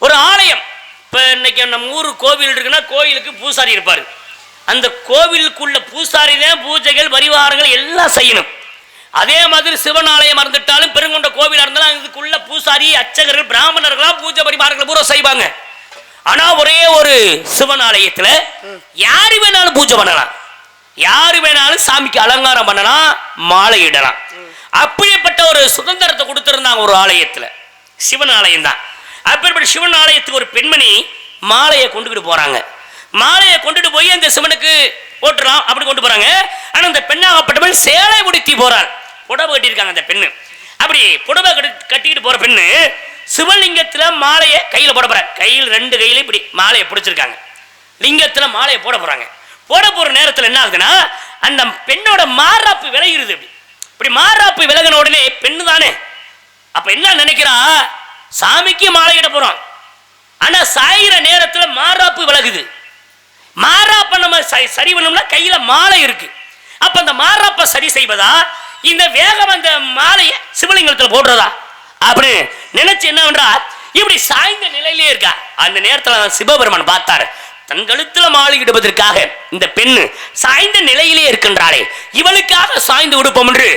ஒரு ஆலயம். இப்போ இன்னைக்கு நம்ம ஊர் கோவில் இருக்குன்னா கோயிலுக்கு பூசாரி இருப்பார். அந்த கோவிலுக்குள்ள பூசாரி தான் பூஜைகள் பரிவாரங்கள் எல்லாம் செய்யணும். அதே மாதிரி சிவன் ஆலயம் இருந்துட்டாலும் பெருங்கொண்ட கோவிலாக இருந்தாலும் அதுக்குள்ள பூசாரி அர்ச்சகர்கள் பிராமணர்களாம் பூஜை பரிவாரங்கள் பூரா செய்வாங்க. ஆனா ஒரே ஒரு சிவன் ஆலயத்தில் யாரு வேணாலும் பூஜை பண்ணலாம், யாரு வேணாலும் சாமிக்கு அலங்காரம் பண்ணலாம், மாலை இடலாம். அப்படிப்பட்ட ஒரு சுதந்திரத்தை கொடுத்திருந்தாங்க ஒரு ஆலயத்துல, சிவன் ஆலயம் தான். அப்படிப்பட்ட சிவன் ஆலயத்துக்கு ஒரு பெண்மணி மாலையை கொண்டுகிட்டு போறாங்க. மாலையை கொண்டுட்டு போய் அந்த சிவனுக்கு போட்டுறான் அப்படி கொண்டு போறாங்க. ஆனா அந்த பெண்ணாகப்பட்டவள் சேலை உடுத்தி போறாள், புடவை கட்டியிருக்காங்க அந்த பெண்ணு. அப்படி புடவை கட்டிக்கிட்டு போற பெண்ணு சிவலிங்கத்துல மாலையை கையில போட போற, கையில் 2 கையில இப்படி மாலையை பிடிச்சிருக்காங்க. லிங்கத்துல மாலையை போட போறாங்க. போட போற நேரத்தில் என்ன ஆகுதுன்னா அந்த பெண்ணோட மாறாப்பு விலகிருது. இப்படி மாறாப்பு விலகின உடனே பெண்ணு தானே அப்ப என்ன நினைக்கிறா, சாமிக்கு மாலையிட போறோம், ஆனா சாயிற நேரத்தில் மாறாப்பு விலகுது. மாறாப்ப நம்ம சரி பண்ணோம்னா கையில மாலை இருக்கு. அப்ப அந்த மாறாப்ப சரி செய்வதா இந்த வேகம் அந்த மாலையை சிவலிங்கத்தில் போடுறதா அப்படி நினைச்சு என்ன பண்றா, இப்படி சாய்ந்த நிலையிலே இருக்கா. அந்த நேரத்தில் சிவபெருமான் பார்த்தாரு, தன் கழுத்துல மாலையிடுவதற்காக இந்த பெண்ணு சாய்ந்த நிலையிலே இருக்கின்றாளே, இவளுக்காக சாய்ந்து விடுப்போம் என்று